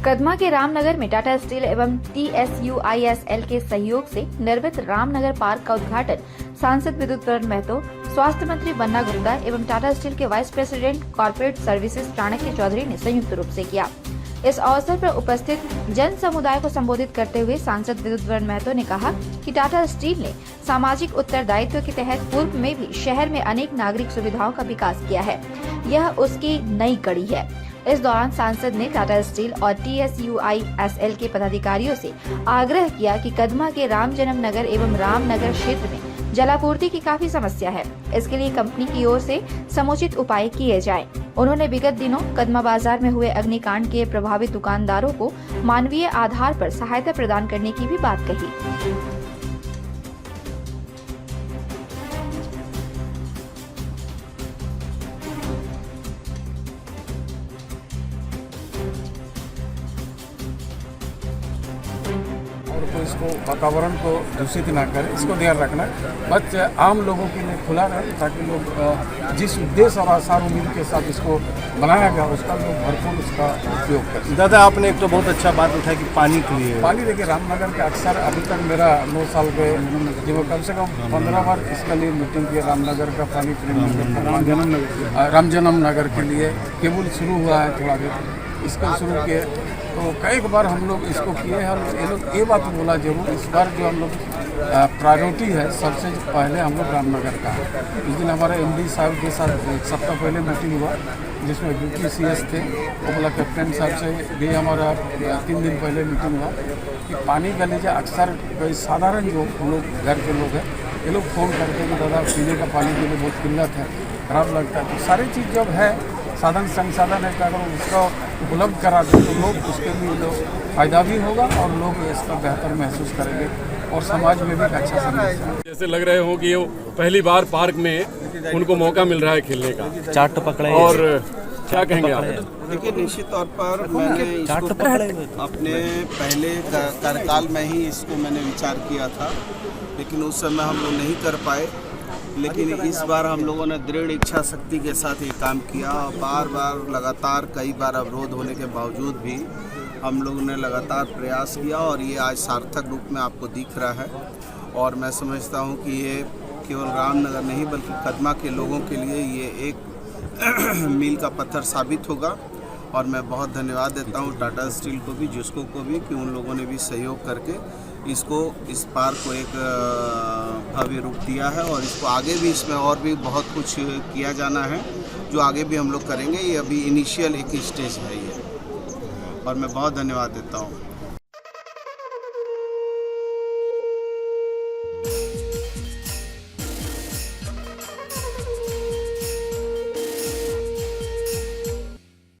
कदमा के रामनगर में टाटा स्टील एवं TSUISL के सहयोग से निर्मित रामनगर पार्क का उद्घाटन सांसद विद्युत वरण महतो, स्वास्थ्य मंत्री बन्ना गुप्ता एवं टाटा स्टील के vice president corporate services Chanakya Chaudhary ने संयुक्त रूप से किया। इस अवसर पर उपस्थित जन समुदाय को संबोधित करते हुए सांसद विद्युत वरण महतो ने कहा कि टाटा स्टील ने सामाजिक उत्तरदायित्व के तहत पूर्व में भी शहर में अनेक नागरिक सुविधाओं का विकास किया है। यह उसकी नई कड़ी है। इस दौरान सांसद ने टाटा स्टील और TSUISL के पदाधिकारियों से आग्रह किया कि कदमा के राम जन्म नगर एवं रामनगर क्षेत्र में जलापूर्ति की काफी समस्या है। इसके लिए कंपनी की ओर से समुचित उपाय किए जाएं। उन्होंने विगत दिनों कदमा बाजार में हुए अग्निकांड के प्रभावित दुकानदारों को मानवीय आधार पर सहायता प्रदान करने की भी बात कही। तो इसको वातावरण को दूषित ना करें, इसको ध्यान रखना बस आम लोगों के लिए खुला रहे ताकि लोग जिस उद्देश्य और आसार उम्मीद के साथ इसको बनाया गया उसका लोग भरपूर उसका उपयोग करें। दादा, आपने एक तो बहुत अच्छा बात उठाई कि पानी के लिए पानी देखिए रामनगर के अक्सर अभी तक मेरा 9 साल के जो कम से कम 15 बार इसके लिए मीटिंग की रामनगर का पानी राम जन्म नगर के लिए केवल शुरू हुआ है, थोड़ा देर इसको शुरू किए तो कई बार हम लोग इसको किए हैं और ये लोग ये बात बोला जरूर इस बार जो हम लोग प्रायोरिटी है सबसे पहले हम लोग रामनगर का है। इस दिन हमारे MD साहब के साथ एक सप्ताह पहले मीटिंग हुआ जिसमें BPCS थे, वो बोला कैप्टन साहब से भी हमारा 3 दिन पहले मीटिंग हुआ कि पानी का लीजिए अक्सर कोई साधारण जो लोग घर के लोग हैं ये लोग फ़ोन करके कि दादा पीने का पानी के लिए बहुत किल्लत है, खराब लगता है। तो सारी चीज़ जब है साधन संसाधन है कि अगर उसका उपलब्ध करा दे तो लोग उसके लिए फायदा भी होगा और लोग इसका बेहतर महसूस करेंगे और समाज में भी अच्छा संदेश है। जैसे लग रहे हो कि वो पहली बार पार्क में उनको मौका मिल रहा है खेलने का। चाट पकड़े और क्या कहेंगे आप? देखिए, निश्चित तौर पर मैंने इसको अपने पहले कार्यकाल में ही इसको मैंने विचार किया था, लेकिन उस समय हम लोग नहीं कर पाए। लेकिन इस बार हम लोगों ने दृढ़ इच्छा शक्ति के साथ ये काम किया और बार बार लगातार कई बार अवरोध होने के बावजूद भी हम लोगों ने लगातार प्रयास किया और ये आज सार्थक रूप में आपको दिख रहा है। और मैं समझता हूँ कि ये केवल रामनगर नहीं बल्कि कदमा के लोगों के लिए ये एक मील का पत्थर साबित होगा। और मैं बहुत धन्यवाद देता हूँ टाटा स्टील को भी, जिसको को भी, कि उन लोगों ने भी सहयोग करके इस पार्क को एक भव्य रूप दिया है और इसको आगे भी इसमें और भी बहुत कुछ किया जाना है जो आगे भी हम लोग करेंगे। ये अभी इनिशियल एक स्टेज है ये, और मैं बहुत धन्यवाद देता हूँ।